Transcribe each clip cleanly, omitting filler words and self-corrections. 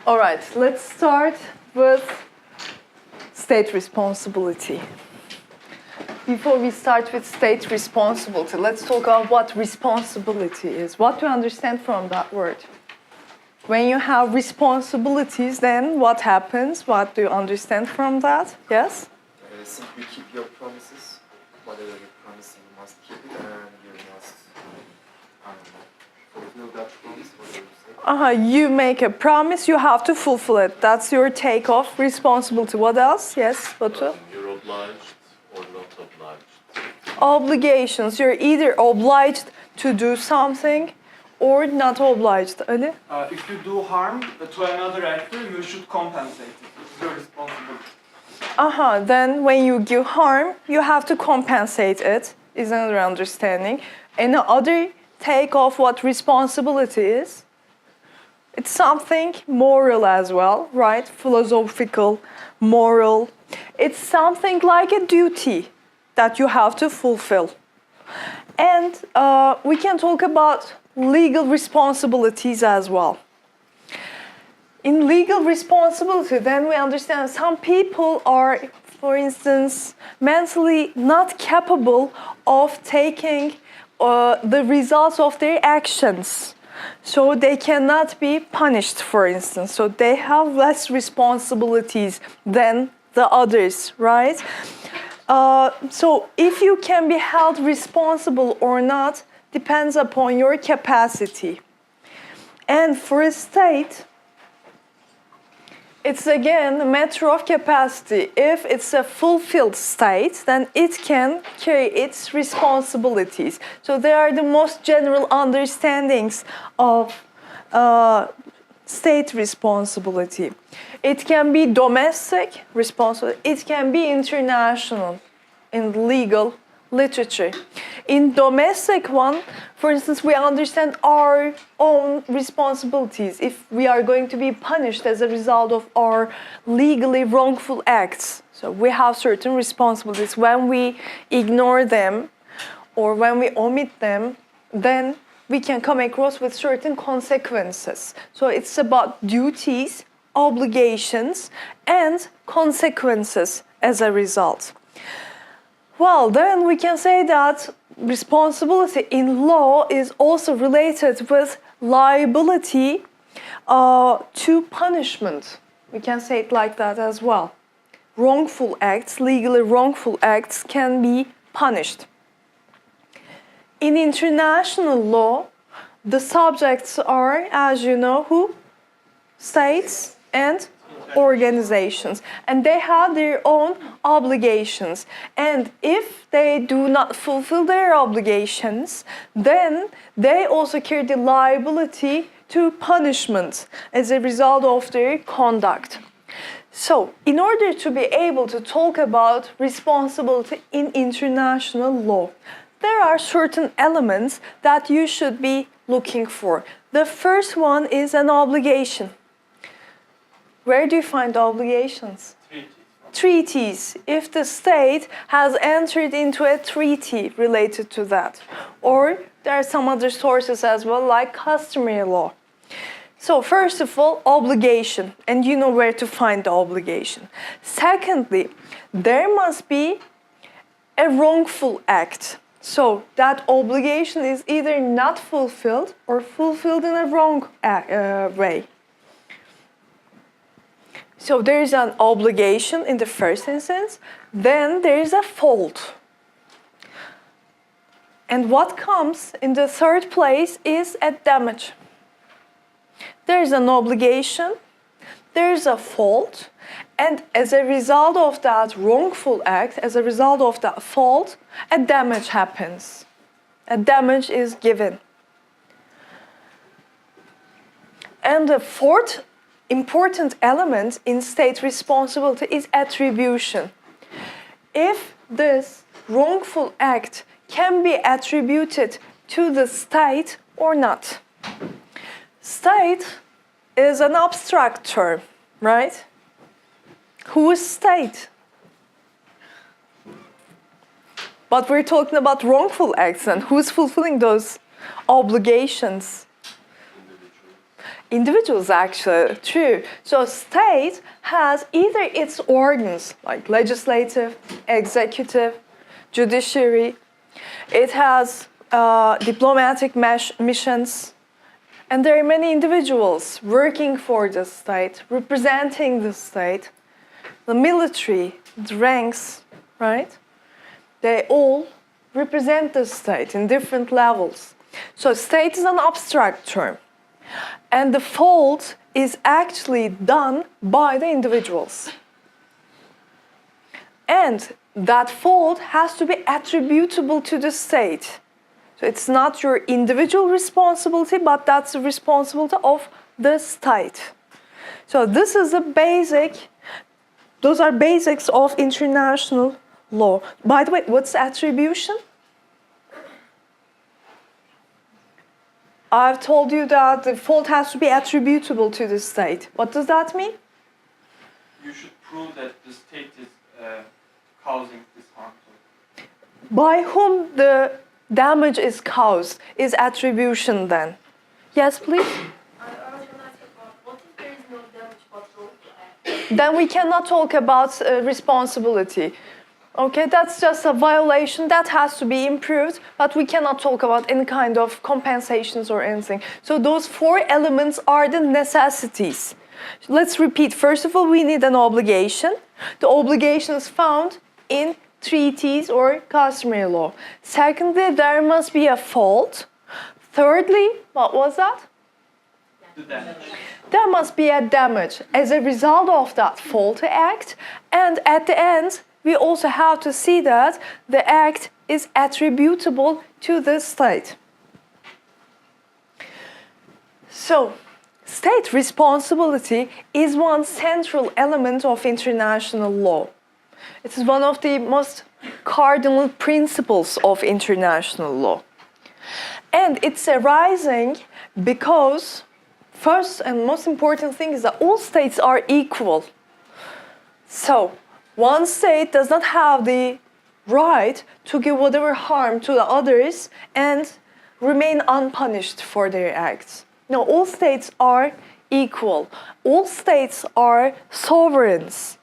All right, let's start with state responsibility. Before we start with state responsibility, let's talk about what responsibility is. What do you understand from that word? When you have responsibilities, then what happens? What do you understand from that? Yes? Simply keep your promises. Whatever you promise, you must keep it, and you must fulfill that promise. Whatever you say. You make a promise, you have to fulfill it. That's your take of responsibility. What else? Yes, Batu? You're obliged or not obliged. Obligations. You're either obliged to do something or not obliged. Ali? If you do harm to another actor, you should compensate it. It's your responsibility. Then when you give harm, you have to compensate it, is another understanding. And the other take of what responsibility is, it's something moral as well, right? Philosophical, moral. It's something like a duty that you have to fulfill. And we can talk about legal responsibilities as well. In legal responsibility, then we understand some people are, for instance, mentally not capable of taking the results of their actions. So they cannot be punished, for instance. So they have less responsibilities than the others, right? So if you can be held responsible or not depends upon your capacity. And for a state, it's again a matter of capacity. If it's a fulfilled state, then it can carry its responsibilities. So they are the most general understandings of state responsibility. It can be domestic responsibility. It can be international in legal literature. In domestic one, for instance, we understand our own responsibilities if we are going to be punished as a result of our legally wrongful acts. So we have certain responsibilities. When we ignore them or when we omit them, then we can come across with certain consequences. So it's about duties, obligations, and consequences as a result. Well, then we can say that responsibility in law is also related with liability to punishment. We can say it like that as well. Wrongful acts, legally wrongful acts can be punished. In international law, the subjects are, as you know, who? States and organizations, and they have their own obligations, and if they do not fulfill their obligations, then they also carry the liability to punishment as a result of their conduct. So, in order to be able to talk about responsibility in international law, there are certain elements that you should be looking for. The first one is an obligation. Where do you find obligations? Treaties. If the state has entered into a treaty related to that. Or there are some other sources as well, like customary law. So first of all, obligation. And you know where to find the obligation. Secondly, there must be a wrongful act. So that obligation is either not fulfilled or fulfilled in a wrong way. So there is an obligation in the first instance, then there is a fault. And what comes in the third place is a damage. There is an obligation, there is a fault, and as a result of that wrongful act, as a result of that fault, a damage happens. A damage is given. And the fourth important element in state responsibility is attribution. If this wrongful act can be attributed to the state or not. State is an abstract term, right? Who is state? But we're talking about wrongful acts, and who's fulfilling those obligations? individuals actually, true. So state has either its organs, like legislative, executive, judiciary. It has diplomatic missions. And there are many individuals working for the state, representing the state. The military, the ranks, right? They all represent the state in different levels. So state is an abstract term. And the fault is actually done by the individuals. And that fault has to be attributable to the state. So it's not your individual responsibility, but that's the responsibility of the state. So this is a basic, those are basics of international law. By the way, what's attribution? I've told you that the fault has to be attributable to the state. What does that mean? You should prove that the state is causing this harm to it. By whom the damage is caused is attribution then. Yes, please? I was going to ask about what if there is no damage but wrongful? Then we cannot talk about responsibility. Okay, that's just a violation that has to be improved, but we cannot talk about any kind of compensations or anything. So those four elements are the necessities. Let's repeat. First of all, we need an obligation. The obligation is found in treaties or customary law. Secondly, there must be a fault. Thirdly, what was that? The damage. There must be a damage as a result of that faulty act. And at the end, we also have to see that the act is attributable to the state. So, state responsibility is one central element of international law. It is one of the most cardinal principles of international law. And it's arising because, first and most important thing is that all states are equal. So, one state does not have the right to give whatever harm to the others and remain unpunished for their acts. No, all states are equal. All states are sovereigns.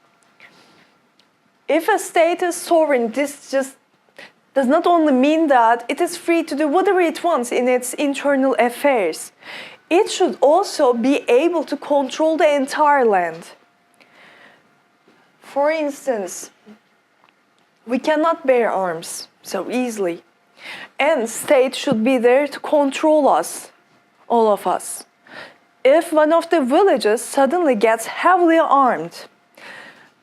If a state is sovereign, this just does not only mean that it is free to do whatever it wants in its internal affairs. It should also be able to control the entire land. For instance, we cannot bear arms so easily. And state should be there to control us, all of us. If one of the villages suddenly gets heavily armed,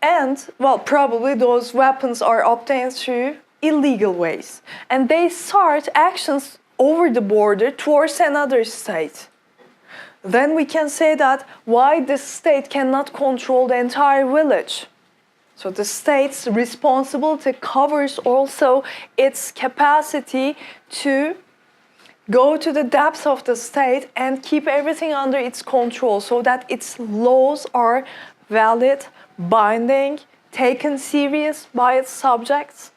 and, well, probably those weapons are obtained through illegal ways, and they start actions over the border towards another state, then we can say that why this state cannot control the entire village. So the state's responsibility covers also its capacity to go to the depths of the state and keep everything under its control so that its laws are valid, binding, taken serious by its subjects.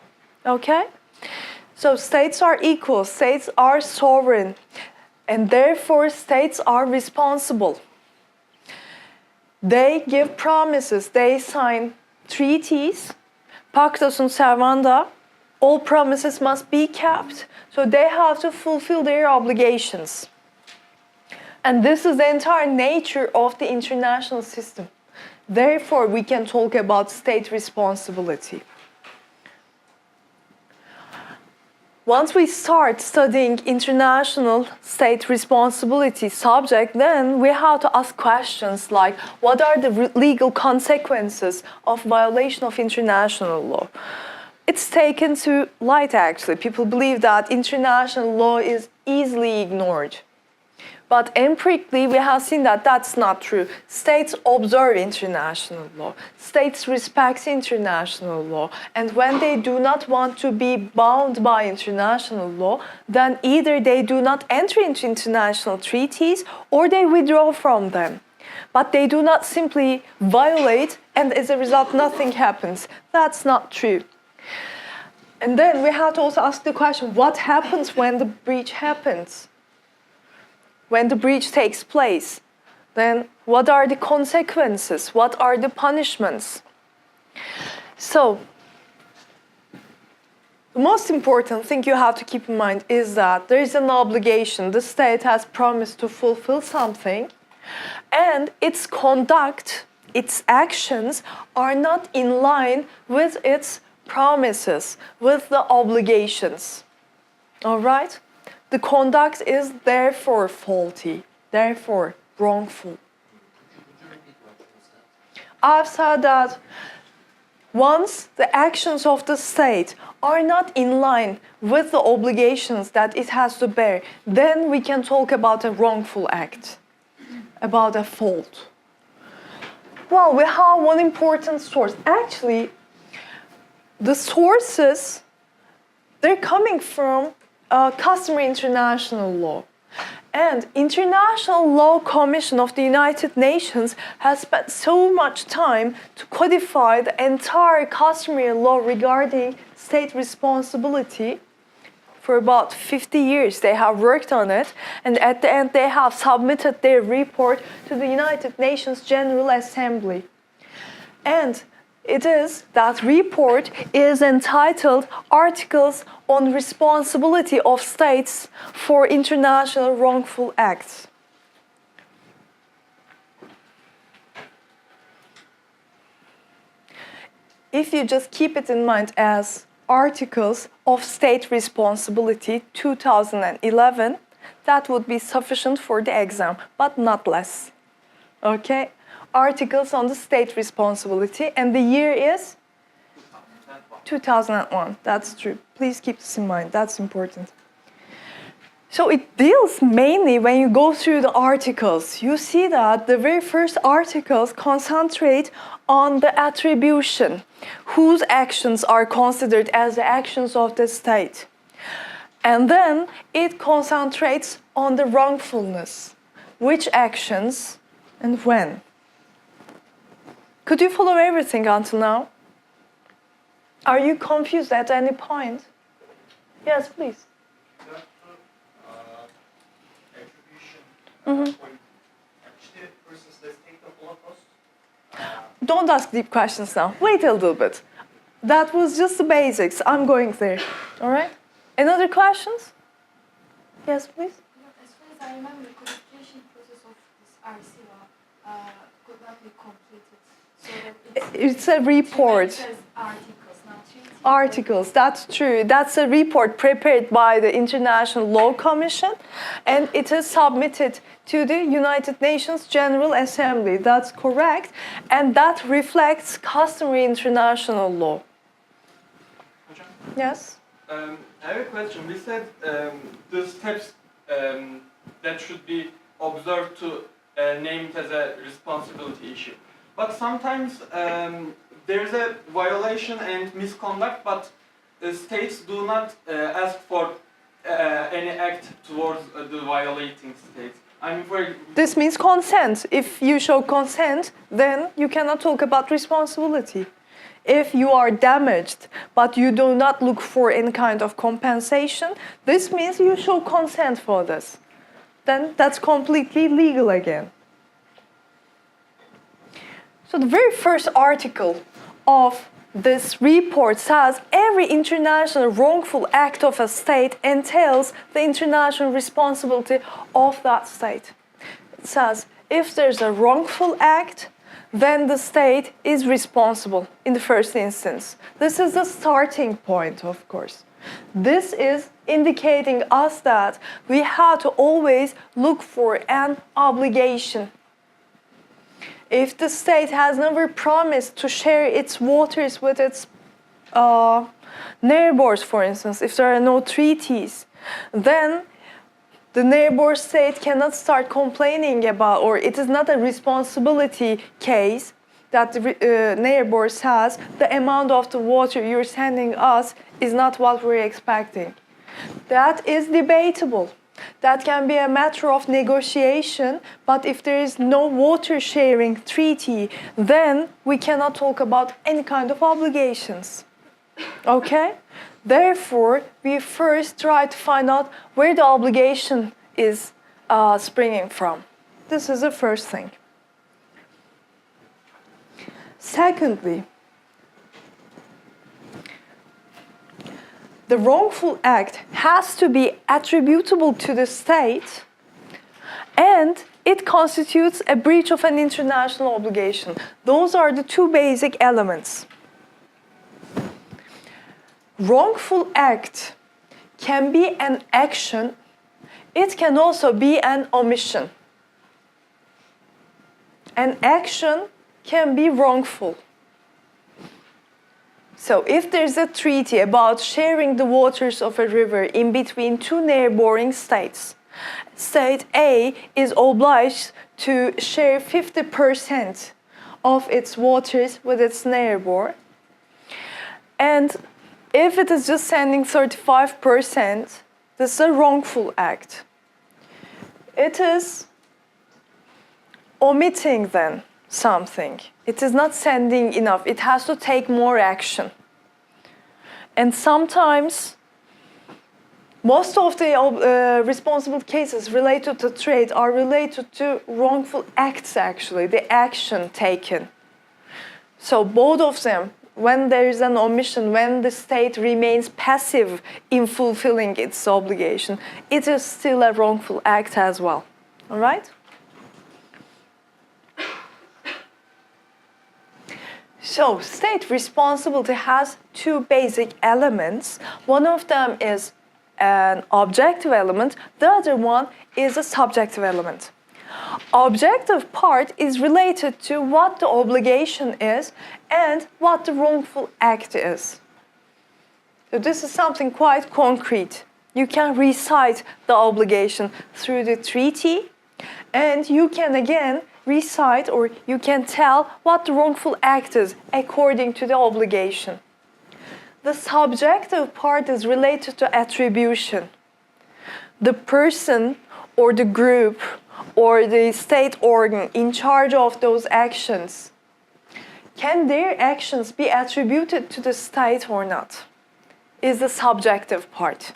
Okay? So states are equal, states are sovereign, and therefore states are responsible. They give promises, they sign treaties, pacta sunt servanda, all promises must be kept, so they have to fulfill their obligations. And this is the entire nature of the international system. Therefore, we can talk about state responsibility. Once we start studying international state responsibility subject, then we have to ask questions like, what are the legal consequences of violation of international law? It's taken to light, actually. People believe that international law is easily ignored. But empirically, we have seen that that's not true. States observe international law. States respect international law. And when they do not want to be bound by international law, then either they do not enter into international treaties or they withdraw from them. But they do not simply violate, and as a result, nothing happens. That's not true. And then we have to also ask the question, what happens when the breach happens? When the breach takes place? then what are the consequences? What are the punishments? So, the most important thing you have to keep in mind is that there is an obligation. The state has promised to fulfill something, and its conduct, its actions are not in line with its promises, with the obligations. All right? The conduct is therefore faulty, therefore wrongful. I've said that once the actions of the state are not in line with the obligations that it has to bear, then we can talk about a wrongful act, about a fault. Well, we have one important source. Actually, the sources, they're coming from customary international law. And International Law Commission of the United Nations has spent so much time to codify the entire customary law regarding state responsibility. For about 50 years they have worked on it, and at the end they have submitted their report to the United Nations General Assembly. And that report is entitled Articles on Responsibility of States for International Wrongful Acts. If you just keep it in mind as Articles of State Responsibility 2011, that would be sufficient for the exam, but not less. Okay? Articles on the state responsibility, and the year is 2001. That's true. Please keep this in mind. That's important. So it deals mainly, when you go through the articles, you see that the very first articles concentrate on the attribution, whose actions are considered as the actions of the state. And then it concentrates on the wrongfulness, which actions and when. Could you follow everything until now? Are you confused at any point? Yes, please. Attribution point. Actually, versus let's take the Holocaust. Don't ask deep questions now. Wait a little bit. That was just the basics. I'm going there. All right? Any other questions? Yes, please. As far as I remember, the codification process of this RC law could not be completed. So that It's a report. It says articles, not treaties. Articles, that's true. That's a report prepared by the International Law Commission, and it is submitted to the United Nations General Assembly. That's correct, and that reflects customary international law. Yes? I have a question. We said the steps that should be observed to name it as a responsibility issue. But sometimes there's a violation and misconduct, but states do not ask for any act towards the violating states. I mean, This means consent. If you show consent, then you cannot talk about responsibility. If you are damaged, but you do not look for any kind of compensation, this means you show consent for this. Then that's completely legal again. So the very first article of this report says every international wrongful act of a state entails the international responsibility of that state. It says if there's a wrongful act, then the state is responsible in the first instance. This is the starting point, of course. This is indicating us that we have to always look for an obligation. If the state has never promised to share its waters with its neighbors, for instance, if there are no treaties, then the neighbor state cannot start complaining about, or it is not a responsibility case that the neighbor says the amount of the water you're sending us is not what we're expecting. That is debatable. That can be a matter of negotiation, but if there is no water sharing treaty, then we cannot talk about any kind of obligations. Okay? Therefore, we first try to find out where the obligation is springing from. This is the first thing. Secondly, the wrongful act has to be attributable to the state and it constitutes a breach of an international obligation. Those are the two basic elements. Wrongful act can be an action, it can also be an omission. An action can be wrongful. So if there's a treaty about sharing the waters of a river in between two neighboring states, State A is obliged to share 50% of its waters with its neighbor. And if it is just sending 35%, this is a wrongful act. It is omitting then something. It is not sending enough. It has to take more action. And sometimes, most of the responsible cases related to trade are related to wrongful acts actually, the action taken. So both of them, when there is an omission, when the state remains passive in fulfilling its obligation, it is still a wrongful act as well. All right? So, state responsibility has two basic elements. One of them is an objective element, the other one is a subjective element. Objective part is related to what the obligation is and what the wrongful act is. So this is something quite concrete. You can recite the obligation through the treaty, and you can again recite or you can tell what the wrongful act is according to the obligation. The subjective part is related to attribution. The person or the group or the state organ in charge of those actions, can their actions be attributed to the state or not? Is the subjective part.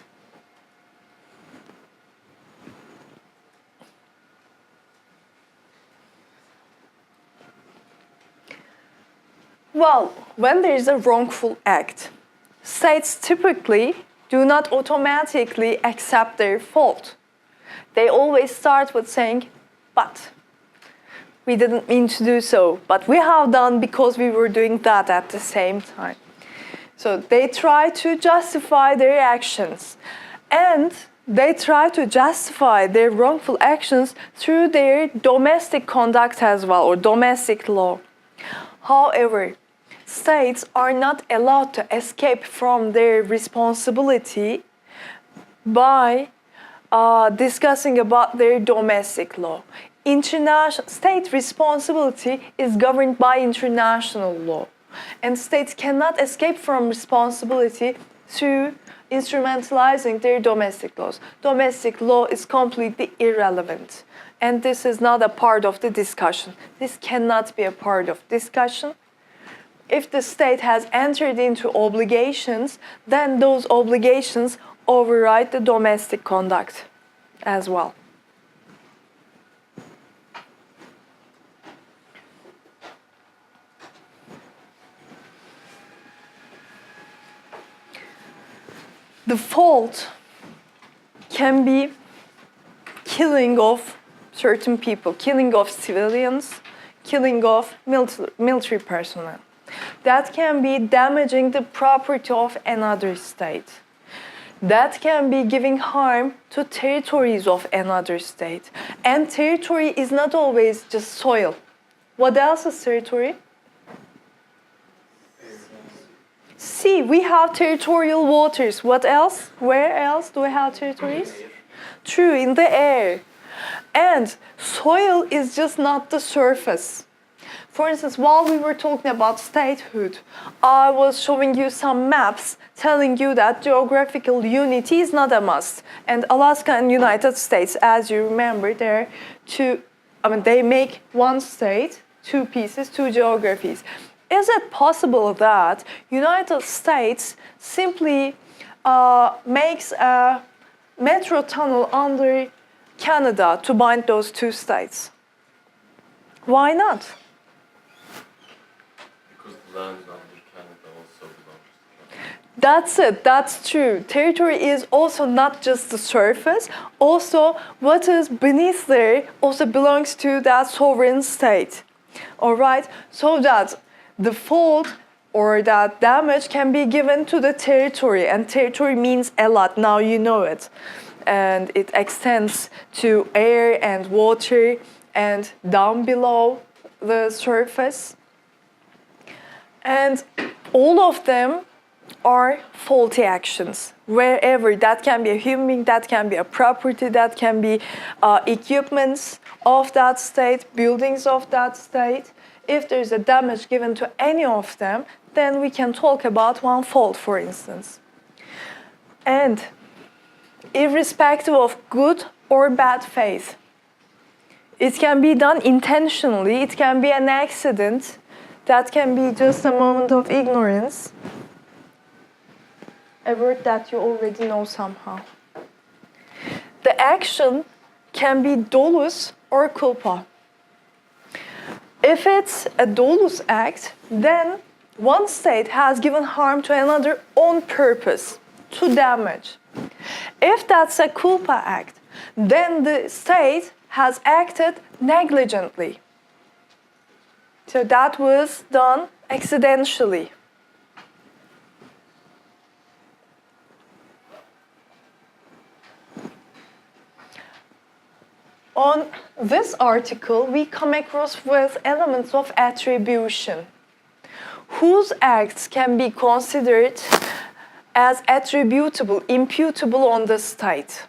Well, when there is a wrongful act, states typically do not automatically accept their fault. They always start with saying, but we didn't mean to do so, but we have done because we were doing that at the same time. So they try to justify their actions, and they try to justify their wrongful actions through their domestic conduct as well, or domestic law. However, states are not allowed to escape from their responsibility by discussing about their domestic law. International state responsibility is governed by international law, and states cannot escape from responsibility through instrumentalizing their domestic laws. Domestic law is completely irrelevant, and this is not a part of the discussion. This cannot be a part of discussion. If the state has entered into obligations, then those obligations override the domestic conduct as well. The fault can be killing of certain people, killing of civilians, killing of military personnel. That can be damaging the property of another state. That can be giving harm to territories of another state. And territory is not always just soil. What else is territory? Sea. We have territorial waters. What else? Where else do we have territories? True, in the air. And soil is just not the surface. For instance, while we were talking about statehood, I was showing you some maps telling you that geographical unity is not a must. And Alaska and United States, as you remember, they make one state, two pieces, two geographies. Is it possible that United States simply makes a metro tunnel under Canada to bind those two states? Why not? Because the land under Canada also belongs to Canada. That's it, that's true. Territory is also not just the surface, also what is beneath there also belongs to that sovereign state. All right, so that the fault or that damage can be given to the territory, and territory means a lot, now you know it. And it extends to air and water and down below the surface. And all of them are faulty actions. Wherever, that can be a human being, that can be a property, that can be equipments of that state, buildings of that state. If there's a damage given to any of them, then we can talk about one fault, for instance. And irrespective of good or bad faith, it can be done intentionally, it can be an accident, that can be just a moment of ignorance. A word that you already know somehow. The action can be dolus or culpa. If it's a dolus act, then one state has given harm to another on purpose, to damage. If that's a culpa act, then the state has acted negligently. So that was done accidentally. On this article, we come across with elements of attribution. Whose acts can be considered as attributable, imputable on the state?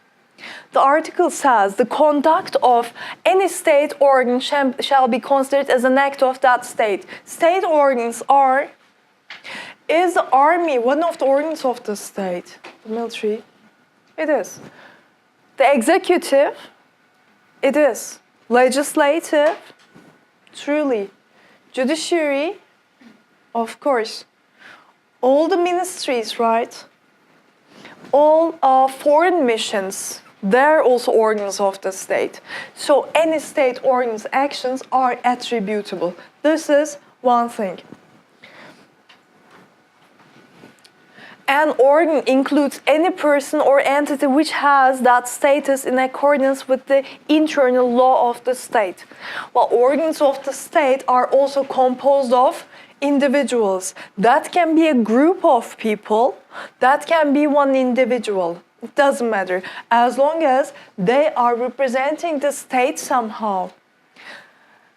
The article says the conduct of any state organ shall be considered as an act of that state. State organs are, is the army one of the organs of the state? The military? It is. The executive? It is. Legislative? Truly. Judiciary? Of course. All the ministries, right? All foreign missions, they're also organs of the state. So any state organ's actions are attributable. This is one thing. An organ includes any person or entity which has that status in accordance with the internal law of the state. While organs of the state are also composed of individuals. That can be a group of people, that can be one individual. It doesn't matter, as long as they are representing the state somehow.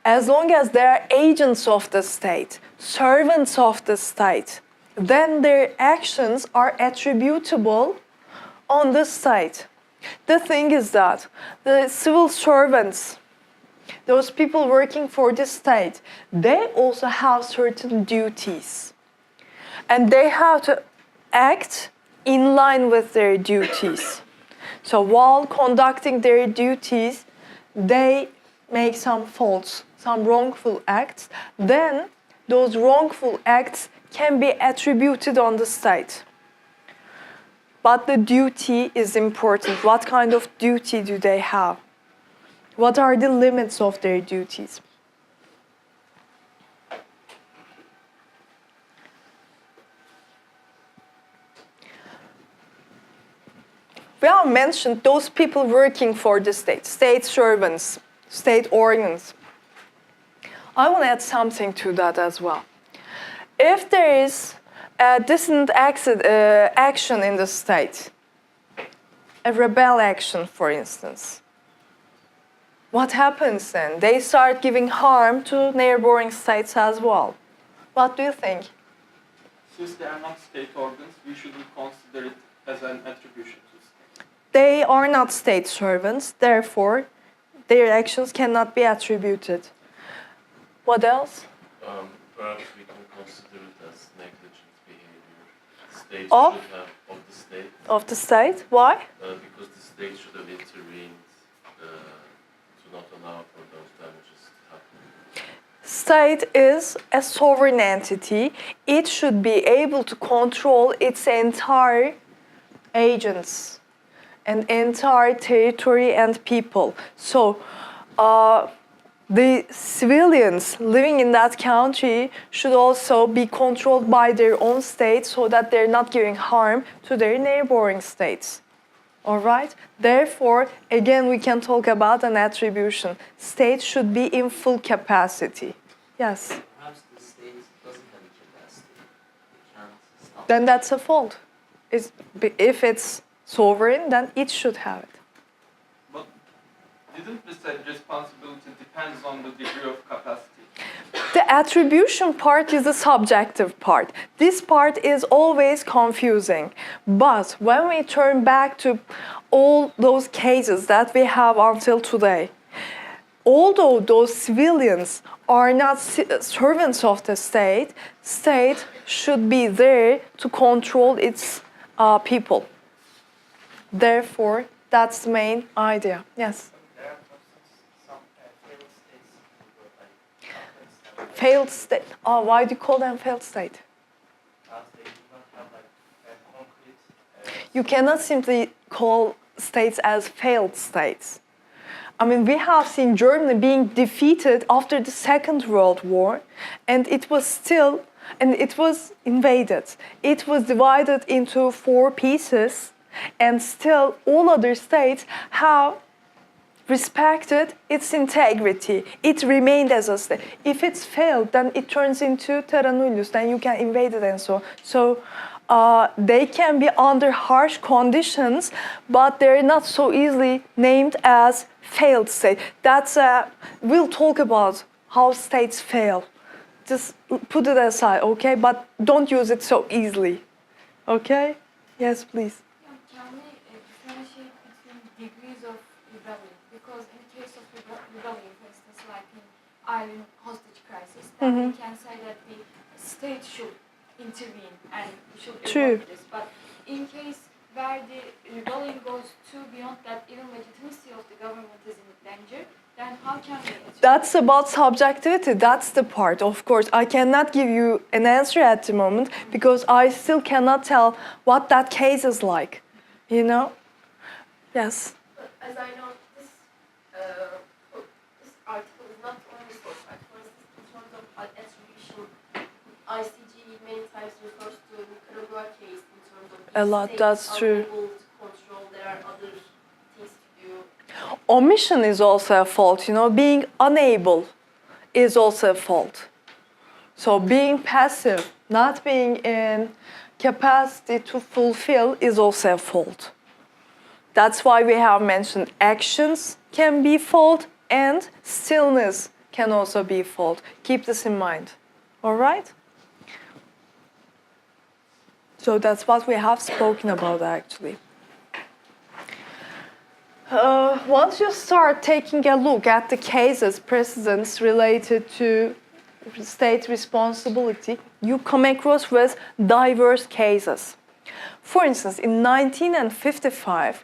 As long as they are agents of the state, servants of the state, then their actions are attributable on the state. The thing is that the civil servants, those people working for the state, they also have certain duties. And they have to act in line with their duties. So while conducting their duties, they make some faults, some wrongful acts. Then those wrongful acts can be attributed on the state. But the duty is important. What kind of duty do they have? What are the limits of their duties? We have mentioned those people working for the state, state servants, state organs. I want to add something to that as well. If there is a dissonant action in the state, a rebel action, for instance, what happens then? They start giving harm to neighboring states as well. What do you think? Since they are not state organs, we shouldn't consider it as an attribution to the state. They are not state servants, therefore, their actions cannot be attributed. What else? Perhaps we can consider it as negligent behavior. State Of? should have of the state. Of the state? Why? Because the state should have intervened to not allow for those damages to happen. State is a sovereign entity. It should be able to control its entire agents, an entire territory and people. So, the civilians living in that country should also be controlled by their own state so that they're not giving harm to their neighboring states. All right? Therefore, again, we can talk about an attribution. State should be in full capacity. Yes? Perhaps the state doesn't have a capacity. It can't stop. Then that's a fault. If it's sovereign, then it should have it. But didn't we say responsibility depends on the degree of capacity? The attribution part is the subjective part. This part is always confusing. But when we turn back to all those cases that we have until today, although those civilians are not servants of the state should be there to control its people. Therefore, that's the main idea. Yes? There are, for instance, some failed states, like Failed state. Oh, why do you call them failed state? because they do not have like a concrete. You cannot simply call states as failed states. I mean, we have seen Germany being defeated after the Second World War, and it was invaded. It was divided into 4 pieces, and still all other states have respected its integrity. It remained as a state. If it's failed, then it turns into terra nullius, then you can invade it and so on. So they can be under harsh conditions, but they're not so easily named as failed state. We'll talk about how states fail. Just put it aside, okay? But don't use it so easily, okay? Yes, please. Yeah, can we differentiate between degrees of rebellion? Because in case of rebellion, for instance, like in Ireland hostage crisis, then we can say that the state should intervene and should True. avoid this. But in case where the rebellion goes too beyond that, even legitimacy of the government is in danger, then how can we? That's about subjectivity. That's the part. Of course, I cannot give you an answer at the moment because I still cannot tell what that case is like. You know? Yes. But as I know, this article is not only for fact. For instance, in terms of attribution, ICG many times refers to Nicaragua case in terms of A lot, states that's true. unable to control. There are other things to do. Omission is also a fault. You know, being unable is also a fault. So being passive, not being in capacity to fulfill is also a fault. That's why we have mentioned actions can be fault and stillness can also be fault. Keep this in mind. All right? So that's what we have spoken about actually. Once you start taking a look at the cases, precedents related to state responsibility, you come across with diverse cases. For instance, in 1955,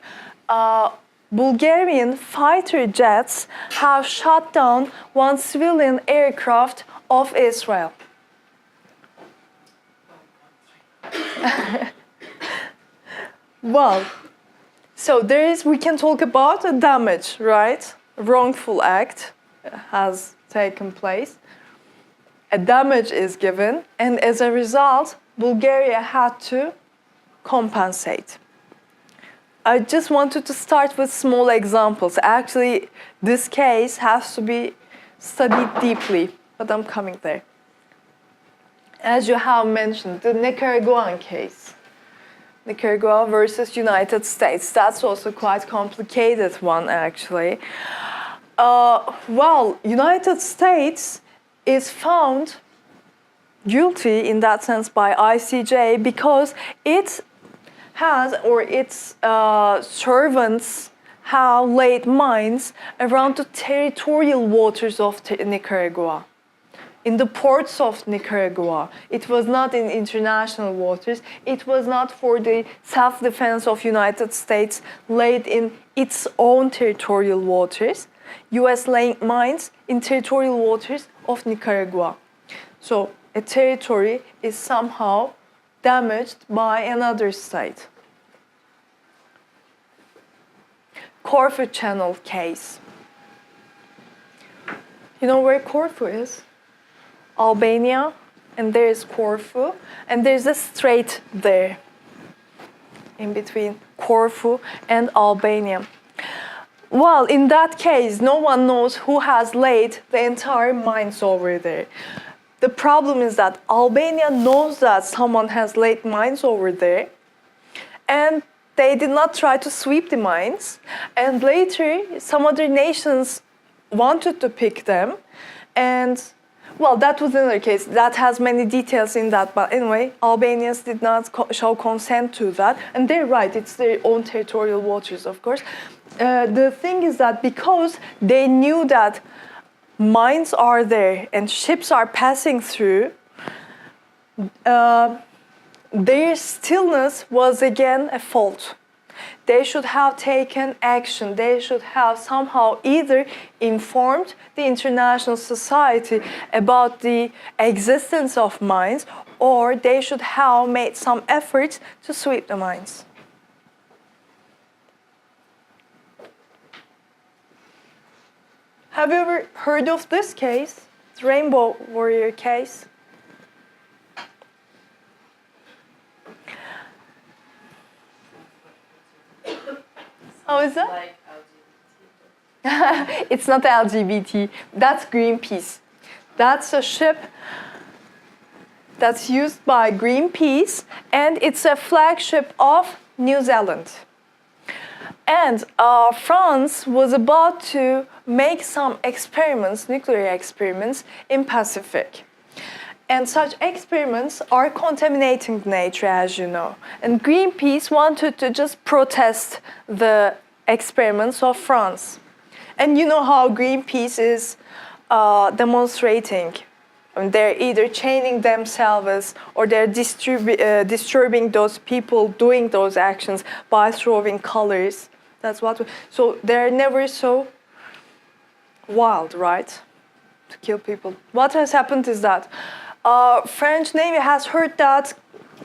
Bulgarian fighter jets have shot down one civilian aircraft of Israel. Well, so we can talk about a damage, right? A wrongful act has taken place. A damage is given, and as a result, Bulgaria had to compensate. I just wanted to start with small examples. Actually, this case has to be studied deeply, but I'm coming there. As you have mentioned, the Nicaraguan case. Nicaragua versus United States. That's also quite complicated one, actually. Well, United States is found guilty in that sense by ICJ because it has, or its servants have laid mines around the territorial waters of Nicaragua. In the ports of Nicaragua. It was not in international waters. It was not for the self-defense of United States laid in its own territorial waters. US laying mines in territorial waters of Nicaragua. So a territory is somehow damaged by another state. Corfu Channel case. You know where Corfu is? Albania, and there is Corfu, and there's a strait there in between Corfu and Albania. Well, in that case, no one knows who has laid the entire mines over there. The problem is that Albania knows that someone has laid mines over there, and they did not try to sweep the mines. And later, some other nations wanted to pick them, and well, that was another case. That has many details in that, but anyway, Albanians did not show consent to that, and they're right, it's their own territorial waters, of course. The thing is that because they knew that mines are there and ships are passing through, their stillness was again a fault. They should have taken action. They should have somehow either informed the international society about the existence of mines, or they should have made some efforts to sweep the mines. Have you ever heard of this case? The Rainbow Warrior case? How is that? Like LGBT. It's not LGBT. That's Greenpeace. That's a ship that's used by Greenpeace, and it's a flagship of New Zealand. And France was about to make some experiments, nuclear experiments, in Pacific. And such experiments are contaminating nature, as you know. And Greenpeace wanted to just protest the experiments of France. And you know how Greenpeace is demonstrating. And they're either chaining themselves or they're disturbing those people doing those actions by throwing colors. That's what. So they're never so wild, right? To kill people. What has happened is that French Navy has heard that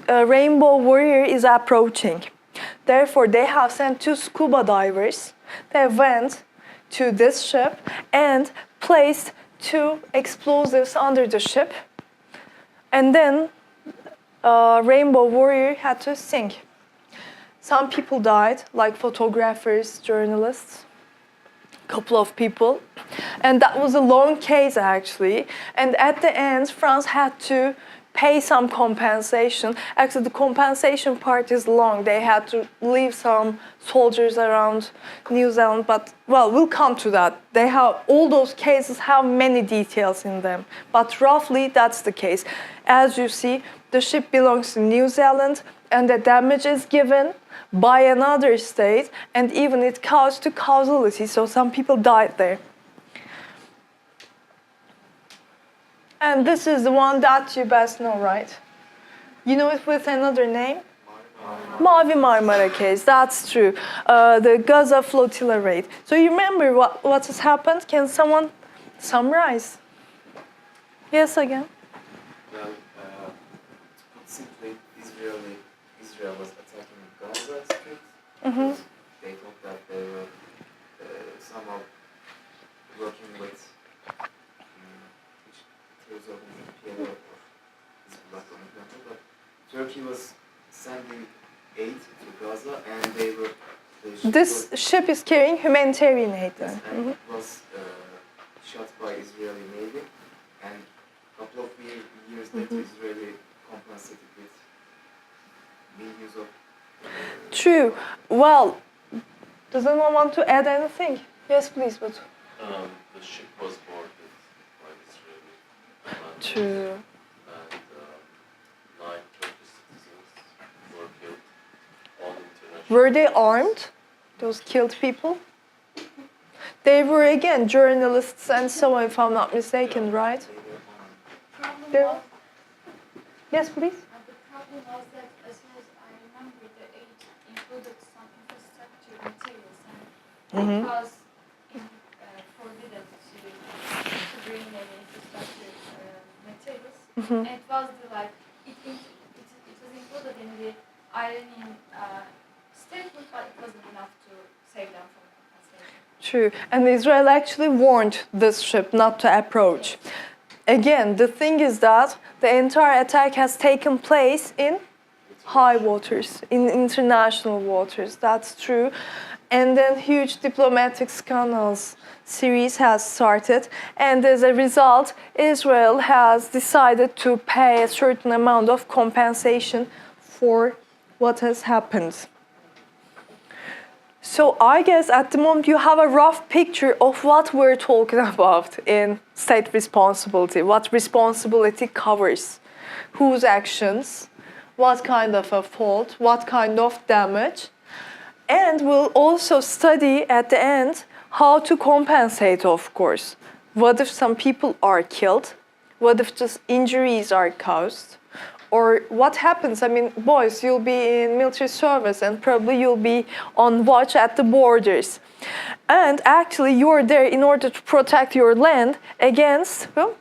a Rainbow Warrior is approaching. Therefore, they have sent 2 scuba divers. They went to this ship and placed 2 explosives under the ship. And then Rainbow Warrior had to sink. Some people died, like photographers, journalists. Couple of people, and that was a long case actually, and at the end France had to pay some compensation. Actually the compensation part is long. They had to leave some soldiers around New Zealand, but well, we'll come to that. They have, all those cases have many details in them, but roughly that's the case. As you see, the ship belongs to New Zealand, and the damage is given by another state, and even it caused to causality, so some people died there. And this is the one that you best know, right? You know it with another name? Mavi Marmara case, that's true. The Gaza flotilla raid. So you remember what has happened? Can someone summarize? Yes, again? Well, to put simply, Israel was attacking Gaza Strip. Mm-hmm. They thought that they were somehow working with which of PLO or Hezbollah, for example, but Turkey was sending aid to Gaza, and they were. This ship is carrying humanitarian aid. Yes, Then. and Mm-hmm. it was shot by Israeli Navy, and a couple of years later, Israeli compensated with millions of. True. Well, does anyone want to add anything? Yes, please. But The ship was boarded by Israeli commanders, true. and 9 Turkish citizens were killed. All international. Were they armed? Those killed people? They were again journalists and so on, if I'm not mistaken, right? Problem There- was, Yes, please. the problem was that as far as I remember, the aid included some infrastructure materials, and it was forbidden to bring any infrastructure materials. And it was it was included in the Iranian statement, but it wasn't enough to save them from compensation. true. And Israel actually warned this ship not to approach. Again, the thing is that the entire attack has taken place in high waters, in international waters. That's true. And then huge diplomatic scandals series has started. And as a result, Israel has decided to pay a certain amount of compensation for what has happened. So I guess at the moment you have a rough picture of what we're talking about in state responsibility, what responsibility covers, whose actions, what kind of a fault, what kind of damage. And we'll also study at the end how to compensate, of course. What if some people are killed? What if just injuries are caused? Or what happens? I mean, boys, you'll be in military service and probably you'll be on watch at the borders. And actually, you're there in order to protect your land against, well,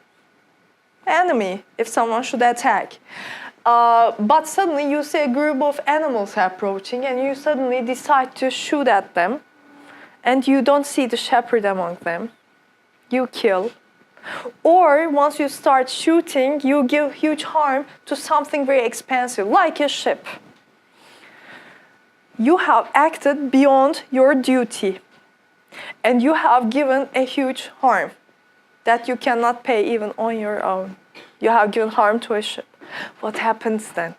enemy, if someone should attack. But suddenly you see a group of animals approaching and you suddenly decide to shoot at them and you don't see the shepherd among them. You kill. Or once you start shooting, you give huge harm to something very expensive, like a ship. You have acted beyond your duty and you have given a huge harm that you cannot pay even on your own. You have given harm to a ship. What happens then?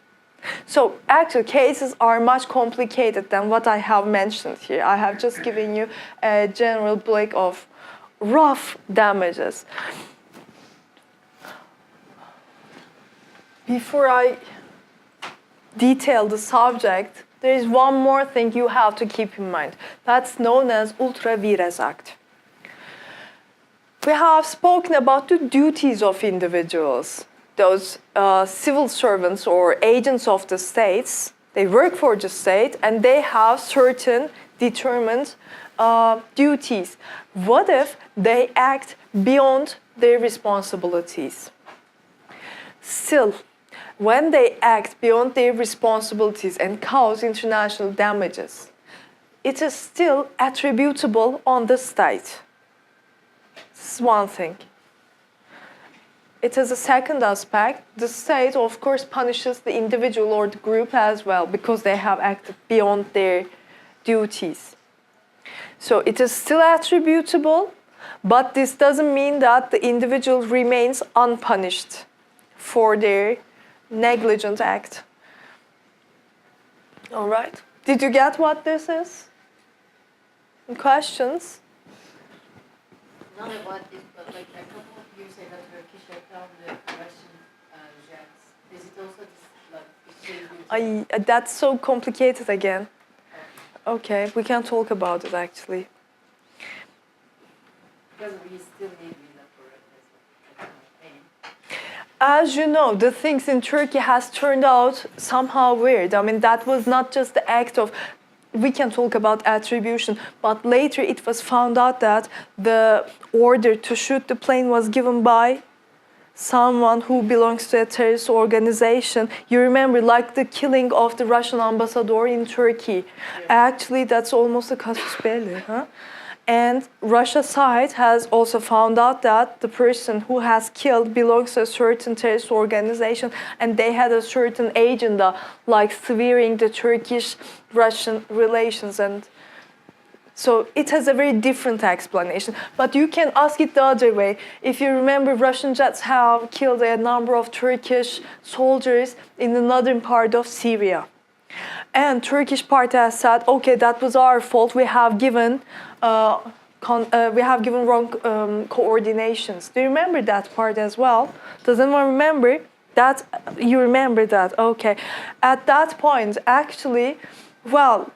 So actually cases are much complicated than what I have mentioned here. I have just given you a general break of rough damages. Before I detail the subject, there is one more thing you have to keep in mind. That's known as Ultra Vires Act. We have spoken about the duties of individuals. Those civil servants or agents of the states, they work for the state and they have certain determined duties. What if they act beyond their responsibilities? Still, when they act beyond their responsibilities and cause international damages, it is still attributable on the state. This is one thing. It is a second aspect. The state, of course, punishes the individual or the group as well because they have acted beyond their duties. So it is still attributable, but this doesn't mean that the individual remains unpunished for their negligent act. All right. Did you get what this is? Any questions? Not about this, but like a couple of years ago, Turkey shut down the Russian jets. Is it also just like That's so complicated again. Okay, we can talk about it actually. Because we still need visa for it as well. As you know, the things in Turkey has turned out somehow weird. I mean, that was not just the act of, we can talk about attribution, but later it was found out that the order to shoot the plane was given by someone who belongs to a terrorist organization. You remember, like the killing of the Russian ambassador in Turkey. Actually, that's almost a casus belli, huh? And Russia side has also found out that the person who has killed belongs to a certain terrorist organization and they had a certain agenda, like severing the Turkish-Russian relations. And so it has a very different explanation. But you can ask it the other way. If you remember, Russian jets have killed a number of Turkish soldiers in the northern part of Syria. And Turkish part has said, okay, that was our fault. We have given wrong coordinations. Do you remember that part as well? Does anyone remember that? You remember that? Okay. At that point, actually, well,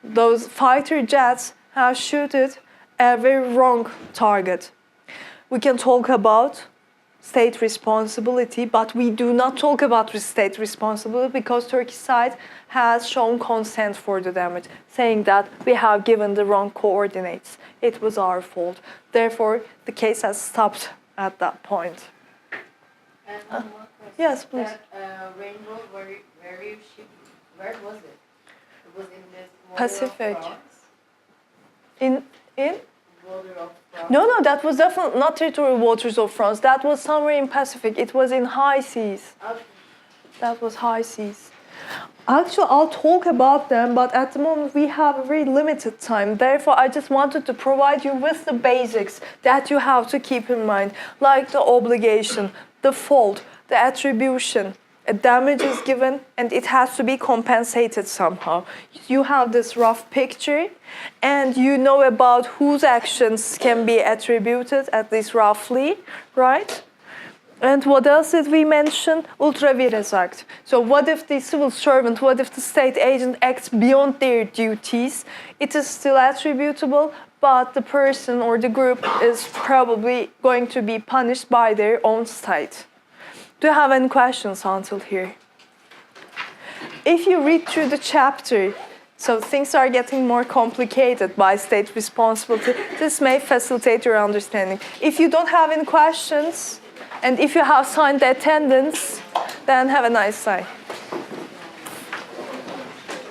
those fighter jets have shooted a very wrong target. We can talk about state responsibility, but we do not talk about state responsibility because Turkish side has shown consent for the damage, saying that we have given the wrong coordinates. It was our fault. Therefore, the case has stopped at that point. And one more question. Yes, please. That rainbow, where was it? It was in this water Pacific. of France? In border of France. No, that was definitely not territorial waters of France. That was somewhere in Pacific. It was in high seas. Okay. That was high seas. Actually, I'll talk about them, but at the moment we have a very limited time. Therefore, I just wanted to provide you with the basics that you have to keep in mind, like the obligation, the fault, the attribution. A damage is given and it has to be compensated somehow. You have this rough picture and you know about whose actions can be attributed, at least roughly, right? And what else did we mention? Ultra vires act. So what if the civil servant, what if the state agent acts beyond their duties? It is still attributable, but the person or the group is probably going to be punished by their own state. Do you have any questions until here? If you read through the chapter, so things are getting more complicated by state responsibility, this may facilitate your understanding. If you don't have any questions, and if you have signed the attendance, then have a nice day.